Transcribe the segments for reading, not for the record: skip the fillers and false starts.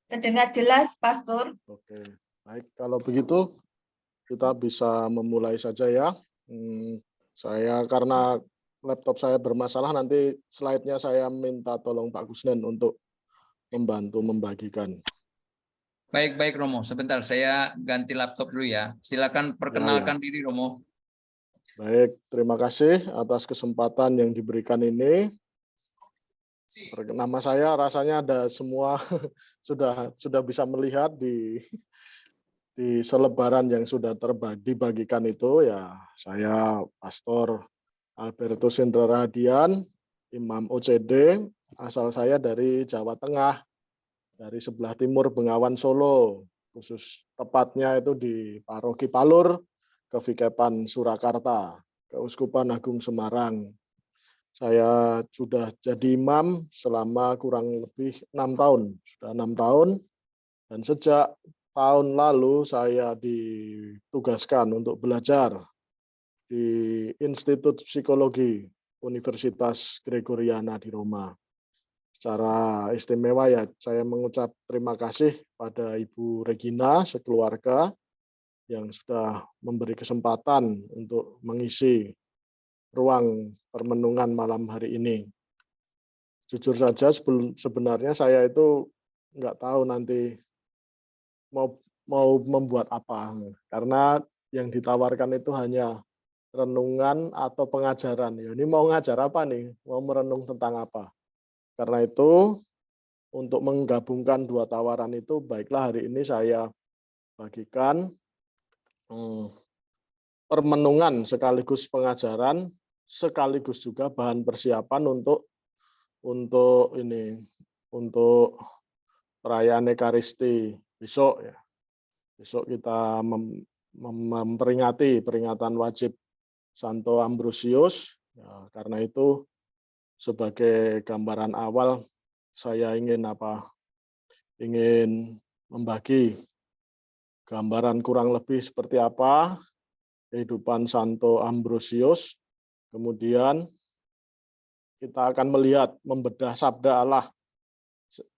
Terdengar jelas, Pastor. Oke, baik. Kalau begitu, kita bisa memulai saja ya. Saya karena laptop saya bermasalah, nanti slide-nya saya minta tolong Pak Kusnen untuk membantu membagikan. Baik Romo, sebentar saya ganti laptop dulu ya. Silakan perkenalkan diri Romo. Baik, terima kasih atas kesempatan yang diberikan ini. Nama saya rasanya ada semua sudah bisa melihat di selebaran yang sudah dibagikan itu ya. Saya Pastor Albertus Indra Radian, Imam OCD, asal saya dari Jawa Tengah, dari sebelah timur Bengawan Solo, khusus tepatnya itu di Paroki Palur, Kevikepan Surakarta, Keuskupan Agung Semarang. Saya sudah jadi imam selama kurang lebih 6 tahun, sudah 6 tahun, dan sejak tahun lalu saya ditugaskan untuk belajar di Institut Psikologi Universitas Gregoriana di Roma. Secara istimewa ya, saya mengucap terima kasih pada Ibu Regina sekeluarga yang sudah memberi kesempatan untuk mengisi ruang permenungan malam hari ini. Jujur saja sebenarnya saya itu nggak tahu nanti mau membuat apa, karena yang ditawarkan itu hanya renungan atau pengajaran. Ya, ini mau ngajar apa nih? Mau merenung tentang apa? Karena itu untuk menggabungkan dua tawaran itu, baiklah hari ini saya bagikan permenungan sekaligus pengajaran, sekaligus juga bahan persiapan untuk perayaan Ekaristi besok ya. Besok kita memperingati peringatan wajib Santo Ambrosius. Ya, karena itu sebagai gambaran awal saya ingin membagi gambaran kurang lebih seperti apa kehidupan Santo Ambrosius. Kemudian kita akan melihat membedah sabda Allah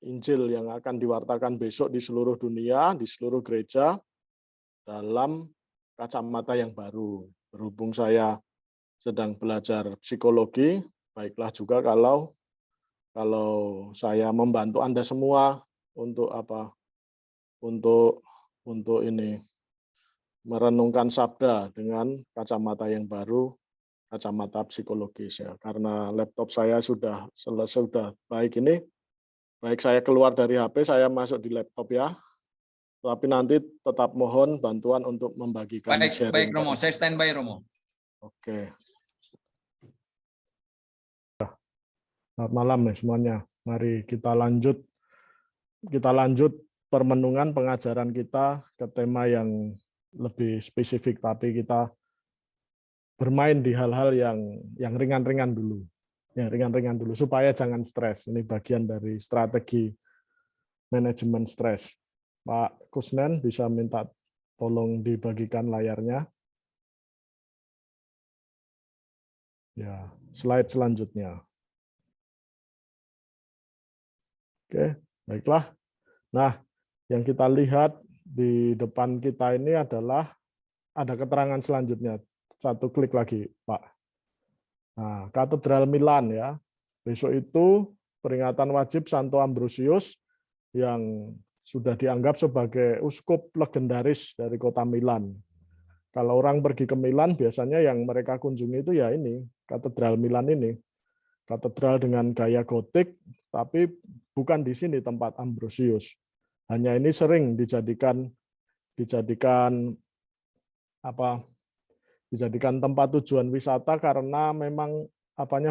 Injil yang akan diwartakan besok di seluruh dunia, di seluruh gereja dalam kacamata yang baru. Berhubung saya sedang belajar psikologi, baiklah juga kalau saya membantu Anda semua untuk untuk ini merenungkan sabda dengan kacamata yang baru, kacamata psikologis ya. Karena laptop saya sudah baik ini, baik saya keluar dari HP, saya masuk di laptop ya. Tapi nanti tetap mohon bantuan untuk membagikan sharing. Baik Romo, saya standby Romo. Oke. Selamat malam ya semuanya. Mari kita lanjut permenungan pengajaran kita ke tema yang lebih spesifik, tapi kita bermain di hal-hal yang ringan-ringan dulu. Ya, ringan-ringan dulu supaya jangan stres. Ini bagian dari strategi manajemen stres. Pak Kusnen bisa minta tolong dibagikan layarnya. Ya, slide selanjutnya. Oke, baiklah. Nah, yang kita lihat di depan kita ini adalah ada keterangan selanjutnya. Satu klik lagi, Pak. Nah, Katedral Milan ya. Besok itu peringatan wajib Santo Ambrosius yang sudah dianggap sebagai uskup legendaris dari kota Milan. Kalau orang pergi ke Milan, biasanya yang mereka kunjungi itu ya ini, Katedral Milan ini. Katedral dengan gaya gotik, tapi bukan di sini tempat Ambrosius. Hanya ini sering dijadikan tempat tujuan wisata karena memang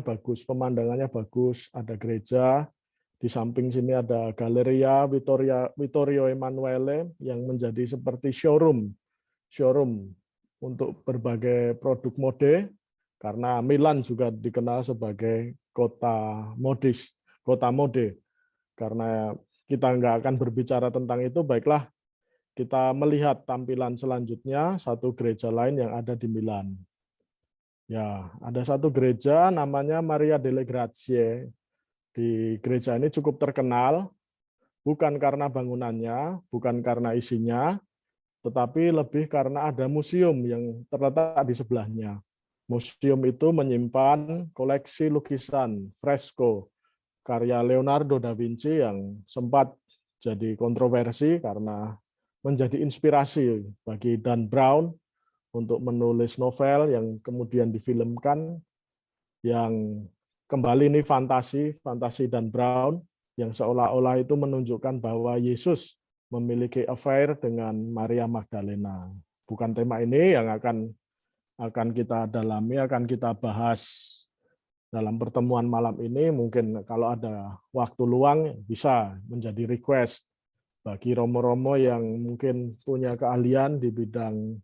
bagus, pemandangannya bagus, ada gereja, di samping sini ada Galleria Vittorio Emanuele yang menjadi seperti showroom untuk berbagai produk mode, karena Milan juga dikenal sebagai kota mode. Karena kita nggak akan berbicara tentang itu, baiklah kita melihat tampilan selanjutnya, satu gereja lain yang ada di Milan. Ya, ada satu gereja namanya Maria delle Grazie. Di gereja ini cukup terkenal bukan karena bangunannya, bukan karena isinya, tetapi lebih karena ada museum yang terletak di sebelahnya. Museum itu menyimpan koleksi lukisan, fresko, karya Leonardo da Vinci yang sempat jadi kontroversi karena menjadi inspirasi bagi Dan Brown untuk menulis novel yang kemudian difilmkan, yang kembali ini fantasi Dan Brown, yang seolah-olah itu menunjukkan bahwa Yesus memiliki affair dengan Maria Magdalena. Bukan tema ini yang akan kita dalami, akan kita bahas dalam pertemuan malam ini. Mungkin kalau ada waktu luang bisa menjadi request bagi romo-romo yang mungkin punya keahlian di bidang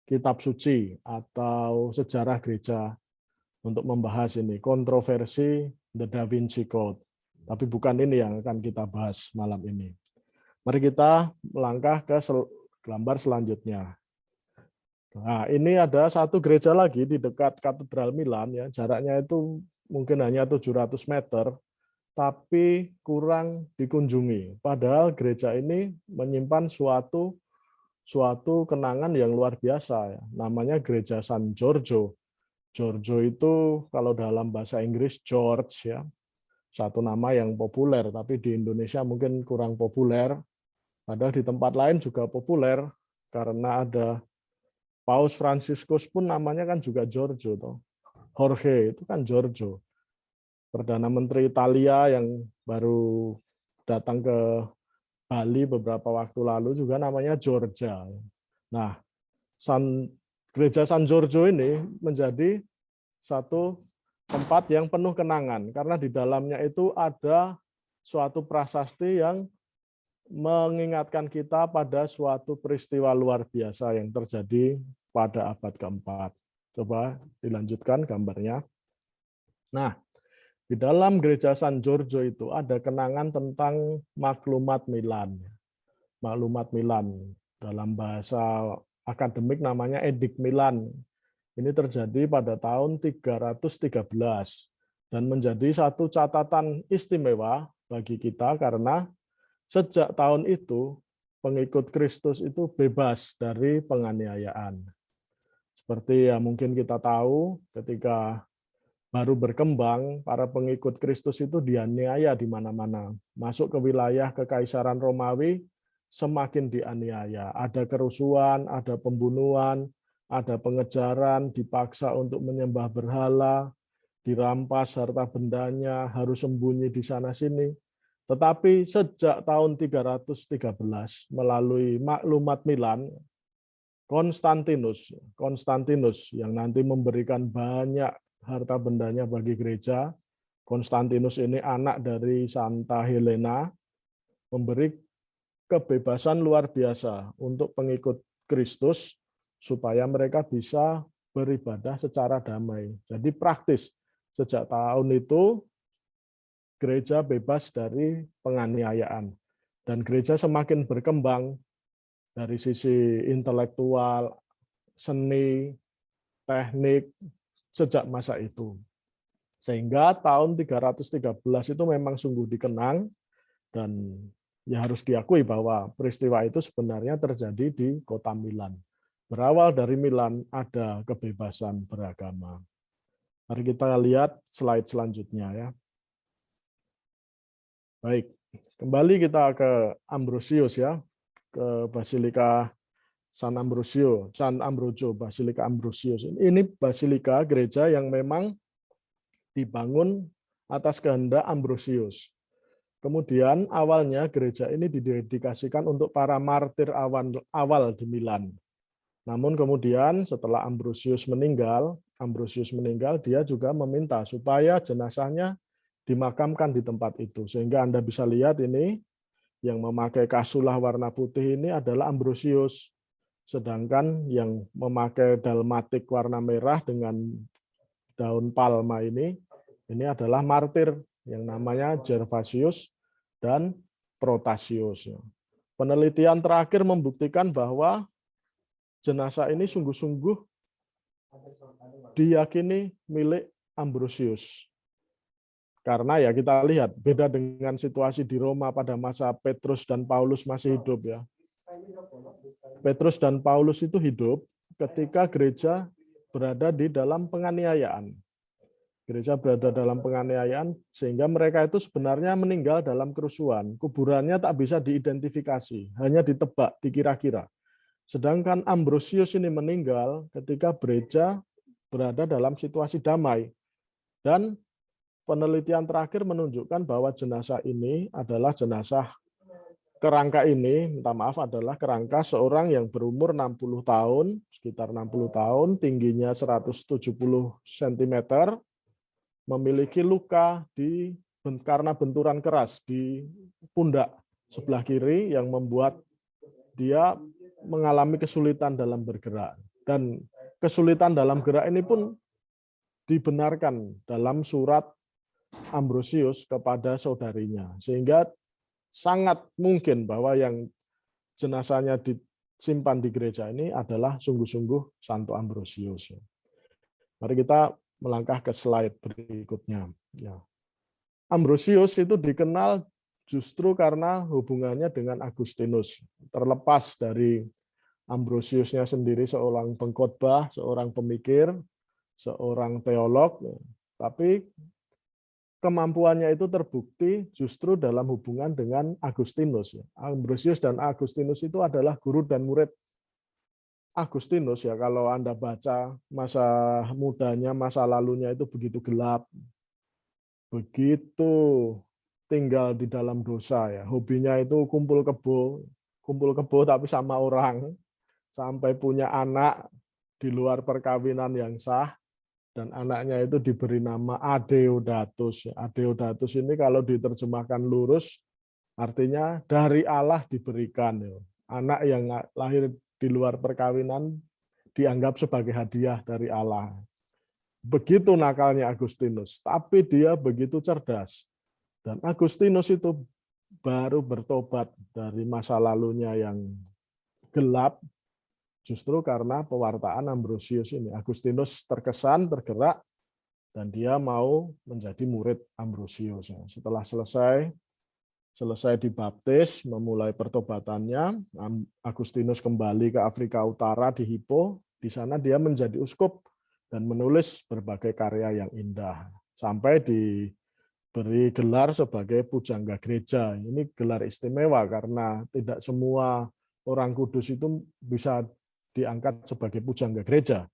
kitab suci atau sejarah gereja untuk membahas ini, kontroversi The Da Vinci Code. Tapi bukan ini yang akan kita bahas malam ini. Mari kita melangkah ke gambar selanjutnya. Nah, ini ada satu gereja lagi di dekat Katedral Milan, ya. Jaraknya itu mungkin hanya 700 meter, tapi kurang dikunjungi. Padahal gereja ini menyimpan suatu kenangan yang luar biasa, ya. Namanya Gereja San Giorgio. Giorgio itu kalau dalam bahasa Inggris George, ya. Satu nama yang populer, tapi di Indonesia mungkin kurang populer. Padahal di tempat lain juga populer karena ada Paus Fransiskus pun namanya kan juga Giorgio, toh. Jorge itu kan Giorgio. Perdana Menteri Italia yang baru datang ke Bali beberapa waktu lalu juga namanya Giorgia. Nah, Gereja San Giorgio ini menjadi satu tempat yang penuh kenangan karena di dalamnya itu ada suatu prasasti yang mengingatkan kita pada suatu peristiwa luar biasa yang terjadi pada abad keempat. Coba dilanjutkan gambarnya. Nah, di dalam gereja San Giorgio itu ada kenangan tentang maklumat Milan. Maklumat Milan, dalam bahasa akademik namanya Edict Milan. Ini terjadi pada tahun 313 dan menjadi satu catatan istimewa bagi kita karena sejak tahun itu, pengikut Kristus itu bebas dari penganiayaan. Seperti yang mungkin kita tahu, ketika baru berkembang, para pengikut Kristus itu dianiaya di mana-mana. Masuk ke wilayah Kekaisaran Romawi, semakin dianiaya. Ada kerusuhan, ada pembunuhan, ada pengejaran, dipaksa untuk menyembah berhala, dirampas harta bendanya, harus sembunyi di sana-sini. Tetapi sejak tahun 313 melalui maklumat Milan, Konstantinus yang nanti memberikan banyak harta bendanya bagi gereja. Konstantinus ini anak dari Santa Helena, memberi kebebasan luar biasa untuk pengikut Kristus supaya mereka bisa beribadah secara damai. Jadi praktis sejak tahun itu gereja bebas dari penganiayaan. Dan gereja semakin berkembang dari sisi intelektual, seni, teknik, sejak masa itu. Sehingga tahun 313 itu memang sungguh dikenang, dan ya harus diakui bahwa peristiwa itu sebenarnya terjadi di kota Milan. Berawal dari Milan ada kebebasan beragama. Mari kita lihat slide selanjutnya, ya. Baik, kembali kita ke Ambrosius, ya, ke Basilika San Ambrogio, Basilika Ambrosius. Ini basilika gereja yang memang dibangun atas kehendak Ambrosius. Kemudian awalnya gereja ini didedikasikan untuk para martir awal di Milan. Namun kemudian setelah Ambrosius meninggal, dia juga meminta supaya jenazahnya dimakamkan di tempat itu. Sehingga Anda bisa lihat ini, yang memakai kasulah warna putih ini adalah Ambrosius. Sedangkan yang memakai dalmatik warna merah dengan daun palma ini adalah martir yang namanya Gervasius dan Protasius. Penelitian terakhir membuktikan bahwa jenazah ini sungguh-sungguh diyakini milik Ambrosius. Karena ya kita lihat beda dengan situasi di Roma pada masa Petrus dan Paulus masih hidup ya. Petrus dan Paulus itu hidup ketika gereja berada di dalam penganiayaan. Gereja berada dalam penganiayaan sehingga mereka itu sebenarnya meninggal dalam kerusuhan. Kuburannya tak bisa diidentifikasi, hanya ditebak, dikira-kira. Sedangkan Ambrosius ini meninggal ketika gereja berada dalam situasi damai. Dan penelitian terakhir menunjukkan bahwa jenazah ini adalah jenazah kerangka ini, minta maaf, adalah kerangka seorang yang berumur 60 tahun, sekitar 60 tahun, tingginya 170 cm, memiliki luka karena benturan keras di pundak sebelah kiri yang membuat dia mengalami kesulitan dalam bergerak. Dan kesulitan dalam gerak ini pun dibenarkan dalam surat Ambrosius kepada saudarinya. Sehingga sangat mungkin bahwa yang jenazahnya disimpan di gereja ini adalah sungguh-sungguh Santo Ambrosius. Mari kita melangkah ke slide berikutnya. Ya. Ambrosius itu dikenal justru karena hubungannya dengan Agustinus. Terlepas dari Ambrosiusnya sendiri seorang pengkhotbah, seorang pemikir, seorang teolog, tapi kemampuannya itu terbukti justru dalam hubungan dengan Agustinus. Ambrosius dan Agustinus itu adalah guru dan murid Agustinus ya. Kalau Anda baca masa mudanya, masa lalunya itu begitu gelap, begitu tinggal di dalam dosa ya. Hobinya itu kumpul kebo tapi sama orang, sampai punya anak di luar perkawinan yang sah. Dan anaknya itu diberi nama Adeodatus. Adeodatus ini kalau diterjemahkan lurus, artinya dari Allah diberikan. Anak yang lahir di luar perkawinan dianggap sebagai hadiah dari Allah. Begitu nakalnya Agustinus, tapi dia begitu cerdas. Dan Agustinus itu baru bertobat dari masa lalunya yang gelap, justru karena pewartaan Ambrosius ini. Agustinus terkesan, tergerak, dan dia mau menjadi murid Ambrosius. Setelah selesai dibaptis, memulai pertobatannya, Agustinus kembali ke Afrika Utara di Hippo. Di sana dia menjadi uskup dan menulis berbagai karya yang indah. Sampai diberi gelar sebagai pujangga gereja. Ini gelar istimewa karena tidak semua orang kudus itu bisa diangkat sebagai pujangga gereja.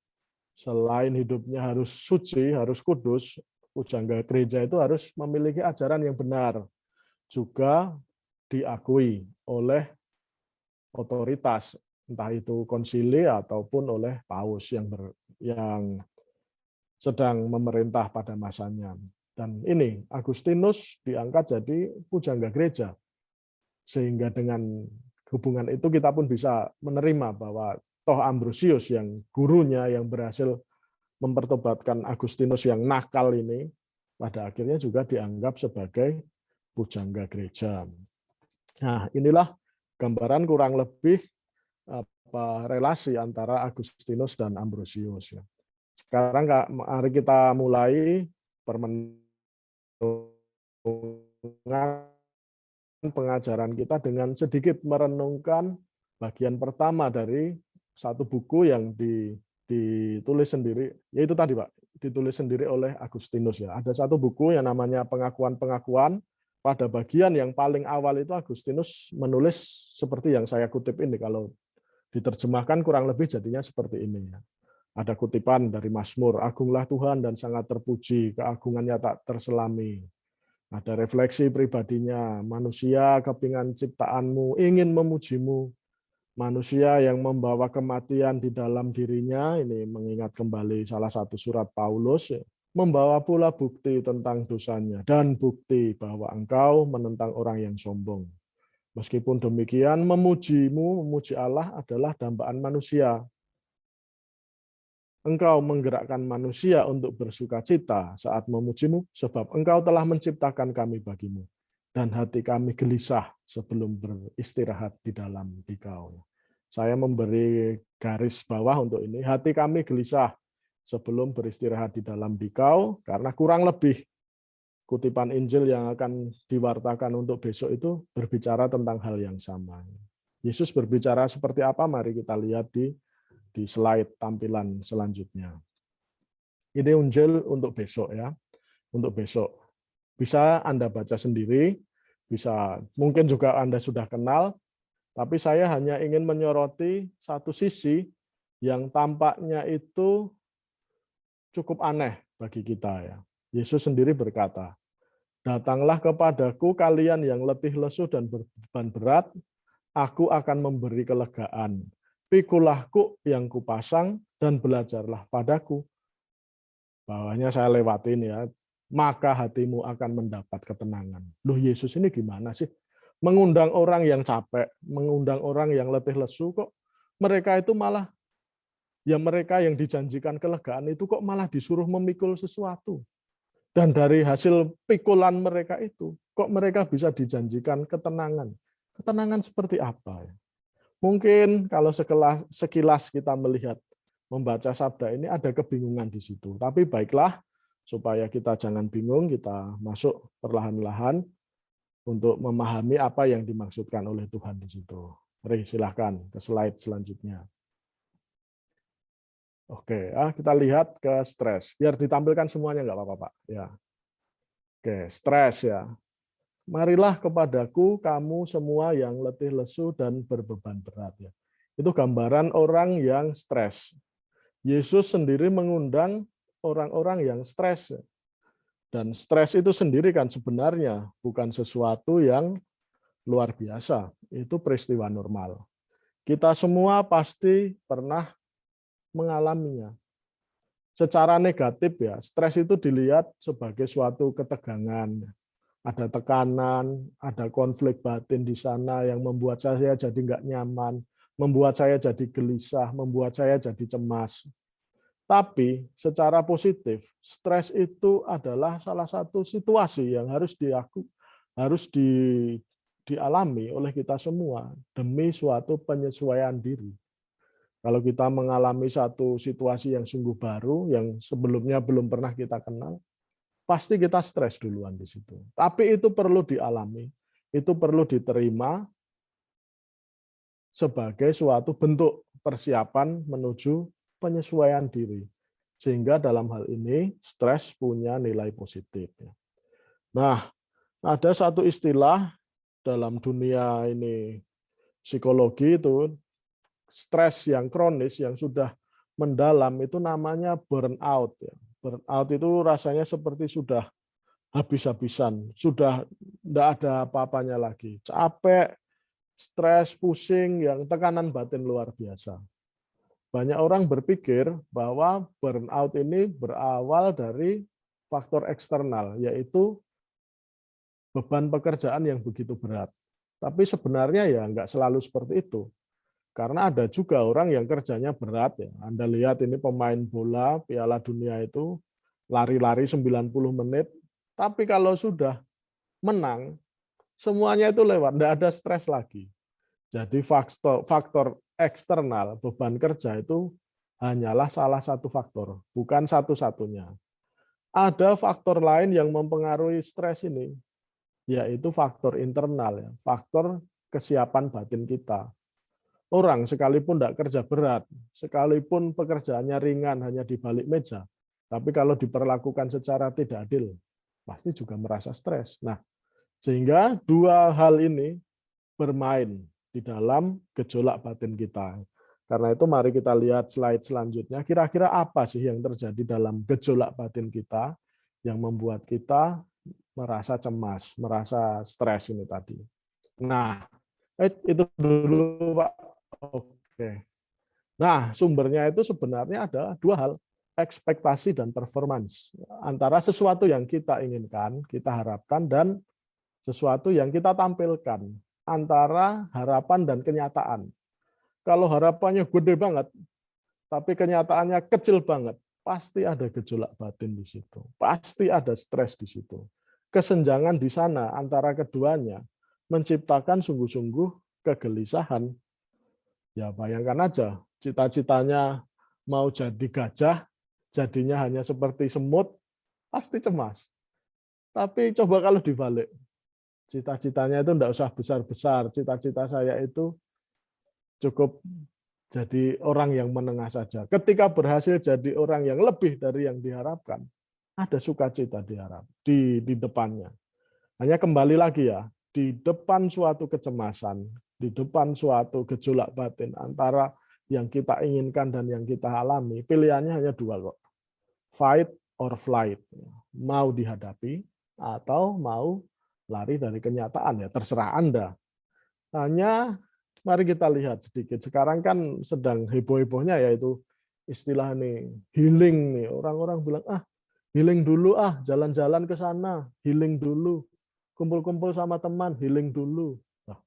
Selain hidupnya harus suci, harus kudus, pujangga gereja itu harus memiliki ajaran yang benar, juga diakui oleh otoritas, entah itu konsili ataupun oleh paus yang sedang memerintah pada masanya. Dan ini Agustinus diangkat jadi pujangga gereja. Sehingga dengan hubungan itu kita pun bisa menerima bahwa toh Ambrosius yang gurunya yang berhasil mempertobatkan Agustinus yang nakal ini pada akhirnya juga dianggap sebagai pujangga gereja. Nah, inilah gambaran kurang lebih relasi antara Agustinus dan Ambrosius. Sekarang mari kita mulai pengajaran kita dengan sedikit merenungkan bagian pertama dari satu buku yang ditulis sendiri, yaitu tadi Pak, ditulis sendiri oleh Agustinus ya. Ada satu buku yang namanya Pengakuan-Pengakuan. Pada bagian yang paling awal itu Agustinus menulis seperti yang saya kutip ini. Kalau diterjemahkan kurang lebih jadinya seperti ini ya. Ada kutipan dari Mazmur, agunglah Tuhan dan sangat terpuji, keagungannya tak terselami. Ada refleksi pribadinya, manusia kepingan ciptaanmu, ingin memujimu. Manusia yang membawa kematian di dalam dirinya, ini mengingat kembali salah satu surat Paulus, membawa pula bukti tentang dosanya, dan bukti bahwa engkau menentang orang yang sombong. Meskipun demikian, memujimu, memuji Allah adalah dambaan manusia. Engkau menggerakkan manusia untuk bersukacita saat memujimu, sebab engkau telah menciptakan kami bagimu. Dan hati kami gelisah sebelum beristirahat di dalam dikau. Saya memberi garis bawah untuk ini. Hati kami gelisah sebelum beristirahat di dalam dikau, karena kurang lebih kutipan Injil yang akan diwartakan untuk besok itu berbicara tentang hal yang sama. Yesus berbicara seperti apa? Mari kita lihat di slide tampilan selanjutnya. Ini Injil untuk besok ya, untuk besok. Bisa Anda baca sendiri, bisa mungkin juga Anda sudah kenal, tapi saya hanya ingin menyoroti satu sisi yang tampaknya itu cukup aneh bagi kita ya. Yesus sendiri berkata, "Datanglah kepadaku kalian yang letih lesu dan berbeban berat, aku akan memberi kelegaan. Pikulah kuk yang kupasang dan belajarlah padaku." Bawahnya saya lewatin ya. Maka hatimu akan mendapat ketenangan. Loh, Yesus ini gimana sih? Mengundang orang yang capek, mengundang orang yang letih lesu, kok mereka itu malah, ya mereka yang dijanjikan kelegaan itu kok malah disuruh memikul sesuatu. Dan dari hasil pikulan mereka itu, kok mereka bisa dijanjikan ketenangan. Ketenangan seperti apa? Mungkin kalau sekilas kita melihat, membaca sabda ini ada kebingungan di situ. Tapi baiklah, supaya kita jangan bingung, kita masuk perlahan-lahan untuk memahami apa yang dimaksudkan oleh Tuhan di situ. Mari silahkan ke slide selanjutnya. Oke, kita lihat ke stres. Biar ditampilkan semuanya nggak apa-apa, Pak. Ya. Oke, stres ya. Marilah kepadaku kamu semua yang letih lesu dan berbeban berat ya. Itu gambaran orang yang stres. Yesus sendiri mengundang orang-orang yang stres. Dan stres itu sendiri kan sebenarnya bukan sesuatu yang luar biasa. Itu peristiwa normal. Kita semua pasti pernah mengalaminya. Secara negatif ya, stres itu dilihat sebagai suatu ketegangan. Ada tekanan, ada konflik batin di sana yang membuat saya jadi nggak nyaman, membuat saya jadi gelisah, membuat saya jadi cemas. Tapi secara positif, stres itu adalah salah satu situasi yang harus dialami oleh kita semua demi suatu penyesuaian diri. Kalau kita mengalami satu situasi yang sungguh baru, yang sebelumnya belum pernah kita kenal, pasti kita stres duluan di situ. Tapi itu perlu dialami, itu perlu diterima sebagai suatu bentuk persiapan menuju penyesuaian diri. Sehingga dalam hal ini, stres punya nilai positif. Nah, ada satu istilah dalam dunia ini psikologi itu, stres yang kronis, yang sudah mendalam, itu namanya burnout. Burnout itu rasanya seperti sudah habis-habisan, sudah tidak ada apa-apanya lagi. Capek, stres, pusing, yang tekanan batin luar biasa. Banyak orang berpikir bahwa burnout ini berawal dari faktor eksternal, yaitu beban pekerjaan yang begitu berat. Tapi sebenarnya ya nggak selalu seperti itu. Karena ada juga orang yang kerjanya berat. Ya. Anda lihat ini pemain bola Piala Dunia itu lari-lari 90 menit. Tapi kalau sudah menang, semuanya itu lewat, tidak ada stres lagi. Jadi faktor eksternal, beban kerja itu hanyalah salah satu faktor, bukan satu-satunya. Ada faktor lain yang mempengaruhi stres ini, yaitu faktor internal, ya, faktor kesiapan batin kita. Orang sekalipun tidak kerja berat, sekalipun pekerjaannya ringan hanya di balik meja, tapi kalau diperlakukan secara tidak adil, pasti juga merasa stres. Nah, sehingga dua hal ini bermain di dalam gejolak batin kita. Karena itu mari kita lihat slide selanjutnya. Kira-kira apa sih yang terjadi dalam gejolak batin kita yang membuat kita merasa cemas, merasa stres ini tadi. Nah, itu dulu Pak. Oke. Nah, sumbernya itu sebenarnya ada dua hal, ekspektasi dan performance. Antara sesuatu yang kita inginkan, kita harapkan, dan sesuatu yang kita tampilkan. Antara harapan dan kenyataan. Kalau harapannya gede banget, tapi kenyataannya kecil banget, pasti ada gejolak batin di situ. Pasti ada stres di situ. Kesenjangan di sana antara keduanya menciptakan sungguh-sungguh kegelisahan. Ya bayangkan aja, cita-citanya mau jadi gajah, jadinya hanya seperti semut, pasti cemas. Tapi coba kalau dibalik, cita-citanya itu enggak usah besar-besar. Cita-cita saya itu cukup jadi orang yang menengah saja. Ketika berhasil jadi orang yang lebih dari yang diharapkan, ada sukacita di depannya. Hanya kembali lagi ya, di depan suatu kecemasan, di depan suatu gejolak batin antara yang kita inginkan dan yang kita alami, pilihannya hanya dua kok. Fight or flight. Mau dihadapi atau mau lari dari kenyataan, ya terserah Anda. Hanya mari kita lihat sedikit. Sekarang kan sedang heboh-hebohnya yaitu istilah nih healing nih. Orang-orang bilang healing dulu jalan-jalan ke sana, healing dulu. Kumpul-kumpul sama teman, healing dulu. Nah,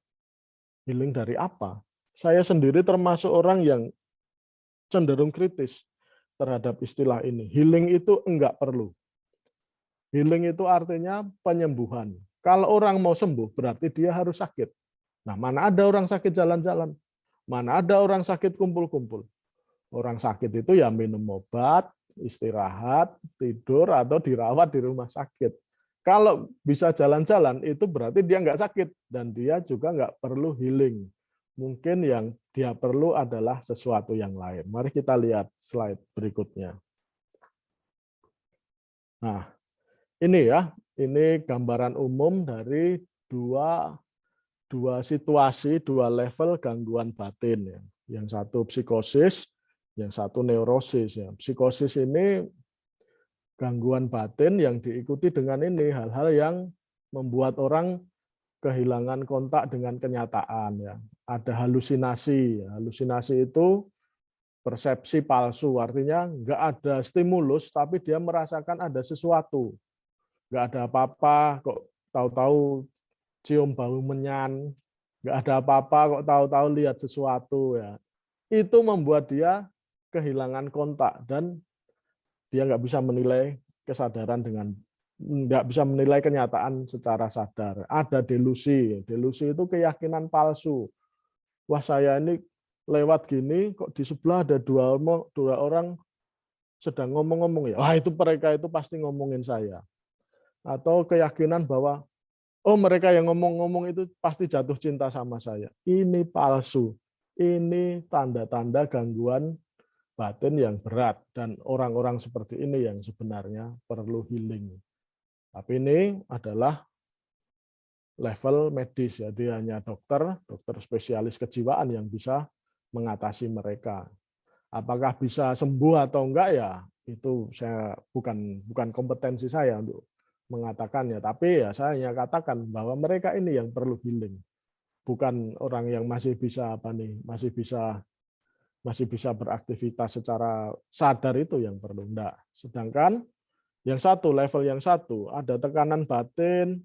healing dari apa? Saya sendiri termasuk orang yang cenderung kritis terhadap istilah ini. Healing itu enggak perlu. Healing itu artinya penyembuhan. Kalau orang mau sembuh, berarti dia harus sakit. Nah, mana ada orang sakit jalan-jalan? Mana ada orang sakit kumpul-kumpul? Orang sakit itu ya minum obat, istirahat, tidur, atau dirawat di rumah sakit. Kalau bisa jalan-jalan, itu berarti dia nggak sakit. Dan dia juga nggak perlu healing. Mungkin yang dia perlu adalah sesuatu yang lain. Mari kita lihat slide berikutnya. Nah, ini ya, ini gambaran umum dari dua situasi, dua level gangguan batin. Yang satu psikosis, yang satu neurosis. Psikosis ini gangguan batin yang diikuti dengan ini hal-hal yang membuat orang kehilangan kontak dengan kenyataan. Ada halusinasi. Halusinasi itu persepsi palsu, artinya nggak ada stimulus, tapi dia merasakan ada sesuatu. Nggak ada apa-apa, kok tahu-tahu cium bau menyan, nggak ada apa-apa, kok tahu-tahu lihat sesuatu. Itu membuat dia kehilangan kontak dan dia nggak bisa menilai kesadaran nggak bisa menilai kenyataan secara sadar. Ada delusi. Delusi itu keyakinan palsu. Wah, saya ini lewat gini, kok di sebelah ada dua orang sedang ngomong-ngomong ya. Wah, itu mereka itu pasti ngomongin saya. Atau keyakinan bahwa mereka yang ngomong-ngomong itu pasti jatuh cinta sama saya. Ini palsu. Ini tanda-tanda gangguan batin yang berat, dan orang-orang seperti ini yang sebenarnya perlu healing. Tapi ini adalah level medis, ya. Dia hanya dokter spesialis kejiwaan yang bisa mengatasi mereka. Apakah bisa sembuh atau enggak, ya itu saya bukan kompetensi saya untuk mengatakannya, tapi ya saya hanya katakan bahwa mereka ini yang perlu healing, bukan orang yang masih bisa beraktivitas secara sadar itu yang perlu, enggak. Sedangkan level yang satu ada tekanan batin,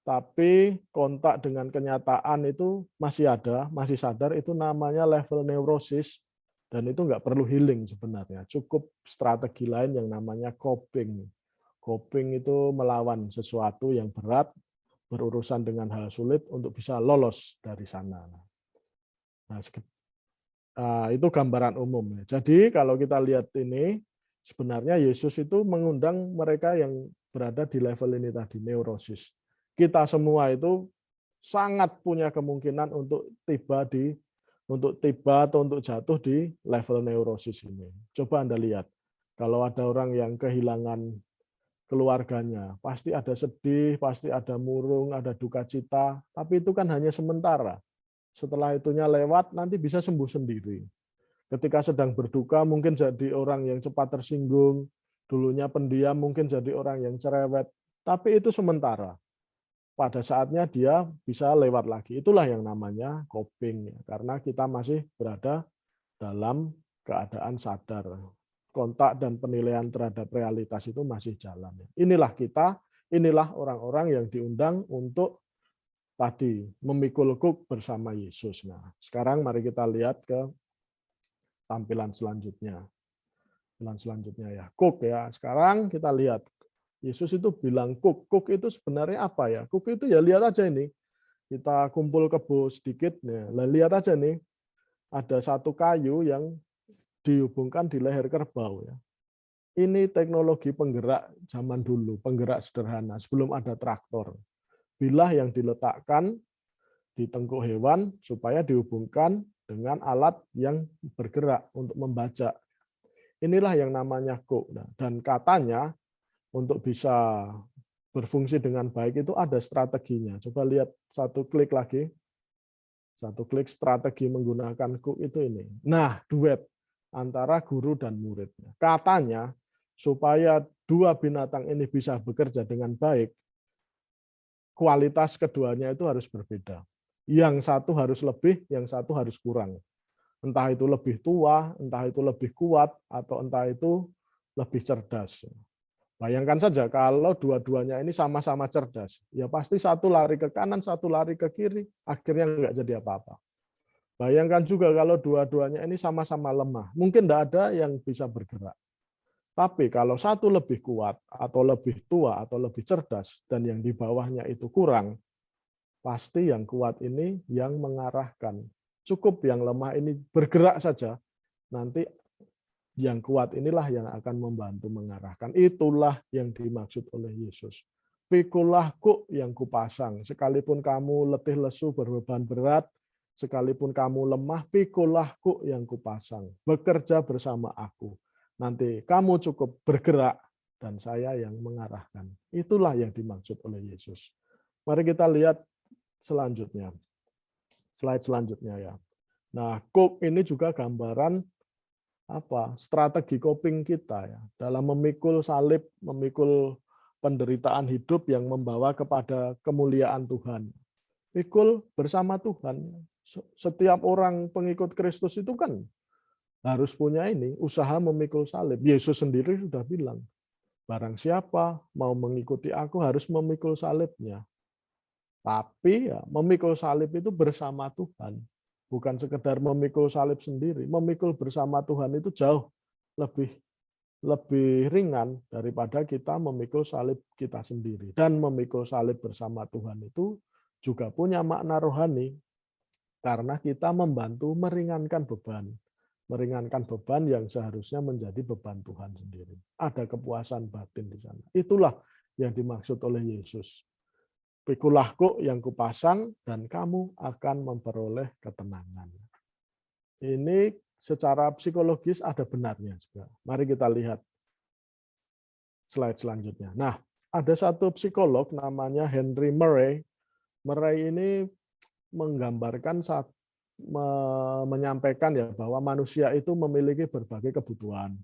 tapi kontak dengan kenyataan itu masih ada, masih sadar, itu namanya level neurosis, dan itu enggak perlu healing sebenarnya. Cukup strategi lain yang namanya coping. Coping itu melawan sesuatu yang berat, berurusan dengan hal sulit untuk bisa lolos dari sana. Nah, itu gambaran umum. Jadi kalau kita lihat ini, sebenarnya Yesus itu mengundang mereka yang berada di level ini tadi, neurosis. Kita semua itu sangat punya kemungkinan untuk tiba atau untuk jatuh di level neurosis ini. Coba Anda lihat, kalau ada orang yang kehilangan keluarganya, pasti ada sedih, pasti ada murung, ada duka cita, tapi itu kan hanya sementara. Setelah itunya lewat, nanti bisa sembuh sendiri. Ketika sedang berduka, mungkin jadi orang yang cepat tersinggung, dulunya pendiam, mungkin jadi orang yang cerewet, tapi itu sementara. Pada saatnya dia bisa lewat lagi. Itulah yang namanya coping, karena kita masih berada dalam keadaan sadar. Kontak dan penilaian terhadap realitas itu masih jalan. Inilah kita, inilah orang-orang yang diundang untuk tadi memikul kuk bersama Yesus. Nah, sekarang mari kita lihat ke tampilan selanjutnya. Tampilan selanjutnya ya, kuk ya. Sekarang kita lihat Yesus itu bilang kuk. Kuk itu sebenarnya apa ya? Kuk itu ya lihat aja ini. Kita kumpul kebo sedikit nih. Lihat aja nih. Ada satu kayu yang dihubungkan di leher kerbau ya. Ini teknologi penggerak zaman dulu, penggerak sederhana, sebelum ada traktor. Bilah yang diletakkan di tengkuk hewan supaya dihubungkan dengan alat yang bergerak untuk membaca. Inilah yang namanya kuk. Nah, dan katanya untuk bisa berfungsi dengan baik itu ada strateginya. Coba lihat satu klik lagi. Satu klik strategi menggunakan kuk itu ini. Nah, duet antara guru dan muridnya. Katanya supaya dua binatang ini bisa bekerja dengan baik, kualitas keduanya itu harus berbeda. Yang satu harus lebih, yang satu harus kurang. Entah itu lebih tua, entah itu lebih kuat, atau entah itu lebih cerdas. Bayangkan saja kalau dua-duanya ini sama-sama cerdas, ya pasti satu lari ke kanan, satu lari ke kiri, akhirnya nggak jadi apa-apa. Bayangkan juga kalau dua-duanya ini sama-sama lemah, mungkin tidak ada yang bisa bergerak. Tapi kalau satu lebih kuat, atau lebih tua, atau lebih cerdas, dan yang di bawahnya itu kurang, pasti yang kuat ini yang mengarahkan. Cukup yang lemah ini bergerak saja, nanti yang kuat inilah yang akan membantu mengarahkan. Itulah yang dimaksud oleh Yesus. Pikulah kuk yang kupasang, sekalipun kamu letih lesu berbeban berat, sekalipun kamu lemah, pikulah kuk yang kupasang. Bekerja bersama aku. Nanti kamu cukup bergerak dan saya yang mengarahkan. Itulah yang dimaksud oleh Yesus. Mari kita lihat selanjutnya. Slide selanjutnya ya. Nah, kuk ini juga gambaran strategi coping kita ya dalam memikul salib, memikul penderitaan hidup yang membawa kepada kemuliaan Tuhan. Pikul bersama Tuhan. Setiap orang pengikut Kristus itu kan harus punya ini, usaha memikul salib. Yesus sendiri sudah bilang, barang siapa mau mengikuti aku harus memikul salibnya. Tapi ya, memikul salib itu bersama Tuhan. Bukan sekedar memikul salib sendiri. Memikul bersama Tuhan itu jauh lebih ringan daripada kita memikul salib kita sendiri. Dan memikul salib bersama Tuhan itu juga punya makna rohani. Karena kita membantu meringankan beban. Meringankan beban yang seharusnya menjadi beban Tuhan sendiri. Ada kepuasan batin di sana. Itulah yang dimaksud oleh Yesus. Pikulah kuk yang kupasang dan kamu akan memperoleh ketenangan. Ini secara psikologis ada benarnya juga. Mari kita lihat slide selanjutnya. Nah, ada satu psikolog namanya Henry Murray. Murray ini menggambarkan menyampaikan ya bahwa manusia itu memiliki berbagai kebutuhan.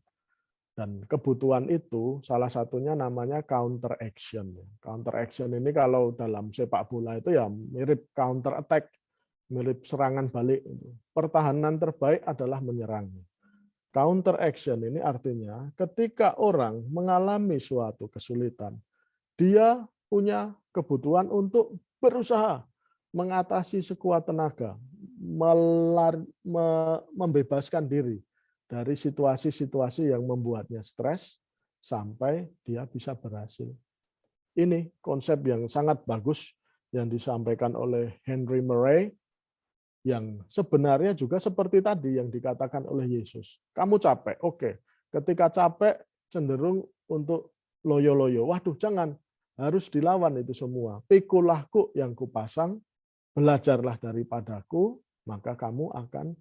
Dan kebutuhan itu salah satunya namanya counter action. Counter action ini kalau dalam sepak bola itu ya mirip counter attack, mirip serangan balik. Pertahanan terbaik adalah menyerang. Counter action ini artinya ketika orang mengalami suatu kesulitan, dia punya kebutuhan untuk berusaha mengatasi sekuat tenaga, membebaskan diri dari situasi-situasi yang membuatnya stres sampai dia bisa berhasil. Ini konsep yang sangat bagus yang disampaikan oleh Henry Murray yang sebenarnya juga seperti tadi yang dikatakan oleh Yesus. Kamu capek, oke. Ketika capek cenderung untuk loyo-loyo. Waduh, jangan. Harus dilawan itu semua. Pikulah kuk yang kupasang, belajarlah daripadaku, maka kamu akan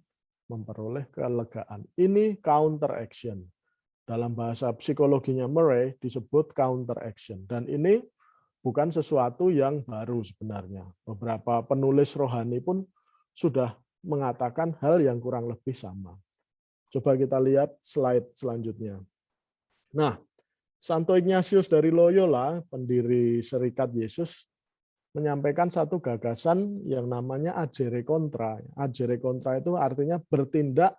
memperoleh kelegaan. Ini counter action. Dalam bahasa psikologinya Murray disebut counter action. Dan ini bukan sesuatu yang baru sebenarnya. Beberapa penulis rohani pun sudah mengatakan hal yang kurang lebih sama. Coba kita lihat slide selanjutnya. Nah, Santo Ignatius dari Loyola, pendiri Serikat Yesus, menyampaikan satu gagasan yang namanya agere contra. Agere contra itu artinya bertindak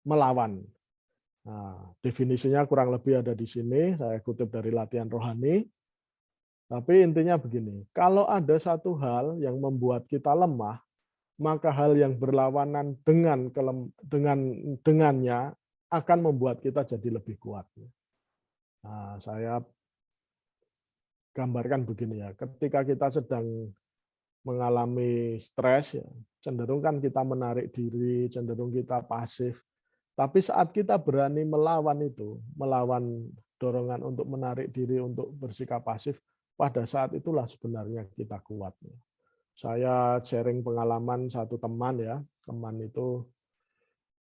melawan. Nah, definisinya kurang lebih ada di sini, saya kutip dari Latihan Rohani. Tapi intinya begini, kalau ada satu hal yang membuat kita lemah, maka hal yang berlawanan dengannya akan membuat kita jadi lebih kuat. Nah, saya gambarkan begini ya, ketika kita sedang mengalami stres, ya, cenderung kan kita menarik diri, cenderung kita pasif. Tapi saat kita berani melawan itu, melawan dorongan untuk menarik diri, untuk bersikap pasif, pada saat itulah sebenarnya kita kuat. Saya sharing pengalaman satu teman ya, teman itu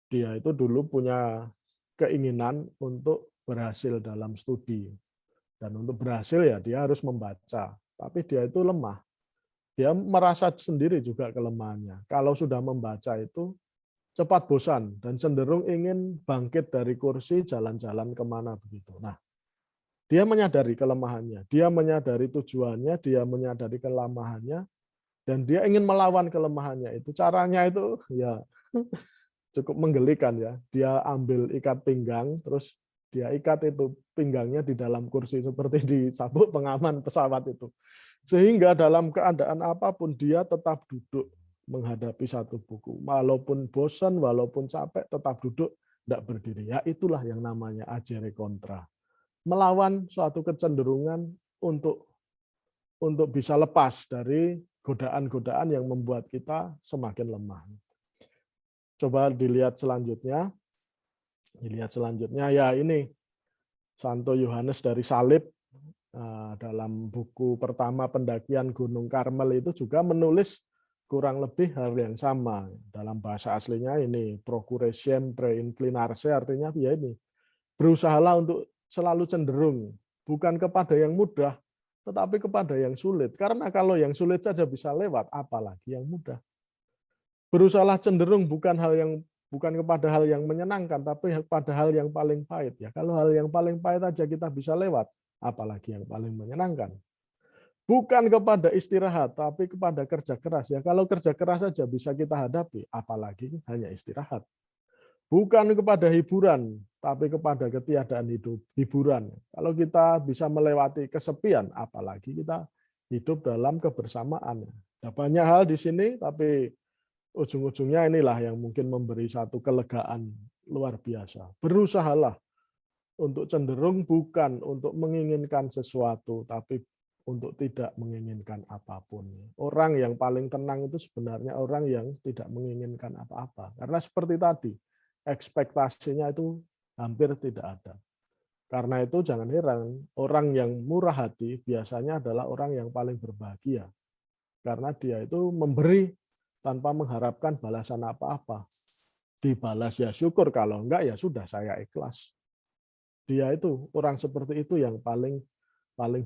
dia itu dulu punya keinginan untuk berhasil dalam studi. Dan untuk berhasil ya dia harus membaca. Tapi dia itu lemah. Dia merasa sendiri juga kelemahannya. Kalau sudah membaca itu cepat bosan dan cenderung ingin bangkit dari kursi jalan-jalan kemana begitu. Nah, dia menyadari kelemahannya, dia menyadari tujuannya, dia menyadari kelemahannya, dan dia ingin melawan kelemahannya itu. Caranya itu ya cukup menggelikan ya. Dia ambil ikat pinggang, terus dia ikat itu pinggangnya di dalam kursi seperti di sabuk pengaman pesawat itu. Sehingga dalam keadaan apapun dia tetap duduk menghadapi satu buku. Walaupun bosan, walaupun capek, tetap duduk, tidak berdiri. Ya itulah yang namanya ajere kontra. Melawan suatu kecenderungan untuk bisa lepas dari godaan-godaan yang membuat kita semakin lemah. Coba dilihat selanjutnya. Dilihat selanjutnya ya ini Santo Yohanes dari Salib. Dalam buku pertama pendakian Gunung Karmel itu juga menulis kurang lebih hal yang sama. Dalam bahasa aslinya ini procuration preinclinarse, artinya ya ini berusahalah untuk selalu cenderung bukan kepada yang mudah tetapi kepada yang sulit. Karena kalau yang sulit saja bisa lewat, apalagi yang mudah. Berusahalah cenderung bukan kepada hal yang menyenangkan, tapi pada hal yang paling pahit. Ya, kalau hal yang paling pahit aja kita bisa lewat, apalagi yang paling menyenangkan. Bukan kepada istirahat, tapi kepada kerja keras. Ya, kalau kerja keras saja bisa kita hadapi, apalagi hanya istirahat. Bukan kepada hiburan, tapi kepada ketiadaan hiburan. Kalau kita bisa melewati kesepian, apalagi kita hidup dalam kebersamaan. Ada banyak hal di sini, tapi ujung-ujungnya inilah yang mungkin memberi satu kelegaan luar biasa. Berusahalah untuk cenderung bukan untuk menginginkan sesuatu, tapi untuk tidak menginginkan apapun. Orang yang paling tenang itu sebenarnya orang yang tidak menginginkan apa-apa. Karena seperti tadi, ekspektasinya itu hampir tidak ada. Karena itu jangan heran, orang yang murah hati biasanya adalah orang yang paling berbahagia. Karena dia itu memberi tanpa mengharapkan balasan apa-apa. Dibalas ya syukur, kalau enggak ya sudah saya ikhlas. Dia itu, orang seperti itu yang paling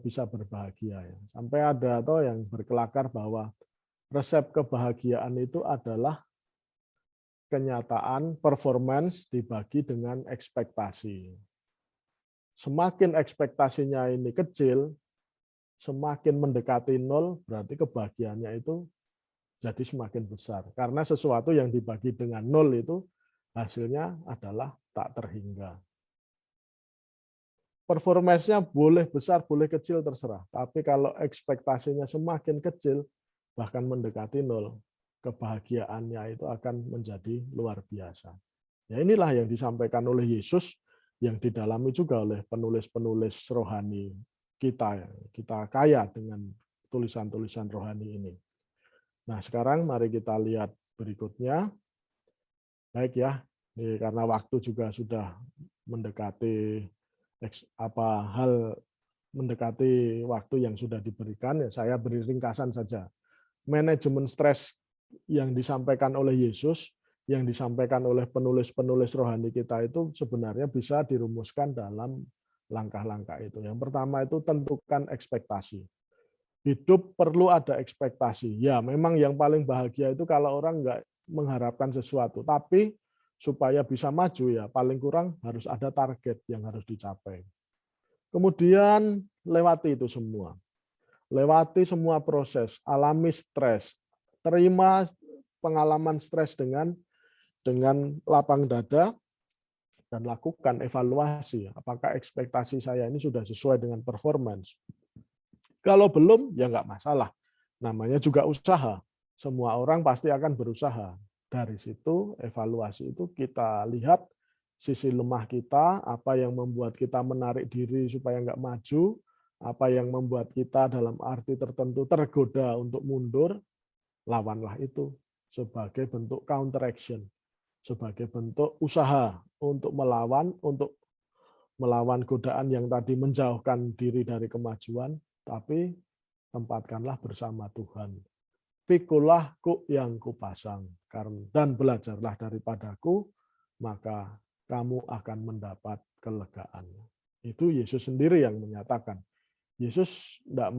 bisa berbahagia. Ya. Sampai ada atau yang berkelakar bahwa resep kebahagiaan itu adalah kenyataan performance dibagi dengan ekspektasi. Semakin ekspektasinya ini kecil, semakin mendekati nol, berarti kebahagiaannya itu jadi semakin besar. Karena sesuatu yang dibagi dengan nol itu hasilnya adalah tak terhingga. Performance-nya boleh besar, boleh kecil, terserah. Tapi kalau ekspektasinya semakin kecil, bahkan mendekati nol, kebahagiaannya itu akan menjadi luar biasa. Ya inilah yang disampaikan oleh Yesus, yang didalami juga oleh penulis-penulis rohani kita. Kita kaya dengan tulisan-tulisan rohani ini. Nah sekarang mari kita lihat berikutnya. Baik ya, karena waktu juga sudah mendekati mendekati waktu yang sudah diberikan, ya saya beri ringkasan saja. Manajemen stres yang disampaikan oleh Yesus, yang disampaikan oleh penulis-penulis rohani kita itu sebenarnya bisa dirumuskan dalam langkah-langkah itu. Yang pertama itu tentukan ekspektasi. Hidup perlu ada ekspektasi. Ya, memang yang paling bahagia itu kalau orang nggak mengharapkan sesuatu, tapi supaya bisa maju ya paling kurang harus ada target yang harus dicapai. Kemudian lewati itu semua. Lewati semua proses, alami stres, terima pengalaman stres dengan lapang dada dan lakukan evaluasi apakah ekspektasi saya ini sudah sesuai dengan performance. Kalau belum ya nggak masalah. Namanya juga usaha. Semua orang pasti akan berusaha. Dari situ, evaluasi itu kita lihat sisi lemah kita, apa yang membuat kita menarik diri supaya nggak maju, apa yang membuat kita dalam arti tertentu tergoda untuk mundur, lawanlah itu sebagai bentuk counter action, sebagai bentuk usaha untuk melawan, untuk melawan godaan yang tadi menjauhkan diri dari kemajuan, tapi tempatkanlah bersama Tuhan. Pikulah kuk yang kupasang, dan belajarlah daripadaku, maka kamu akan mendapat kelegaan. Itu Yesus sendiri yang menyatakan. Yesus tidak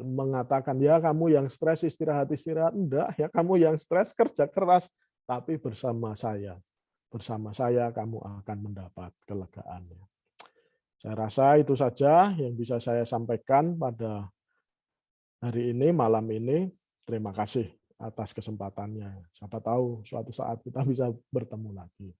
mengatakan, ya kamu yang stres istirahat, enggak, ya kamu yang stres kerja keras, tapi bersama saya kamu akan mendapat kelegaan. Saya rasa itu saja yang bisa saya sampaikan pada hari ini, malam ini. Terima kasih atas kesempatannya. Siapa tahu suatu saat kita bisa bertemu lagi.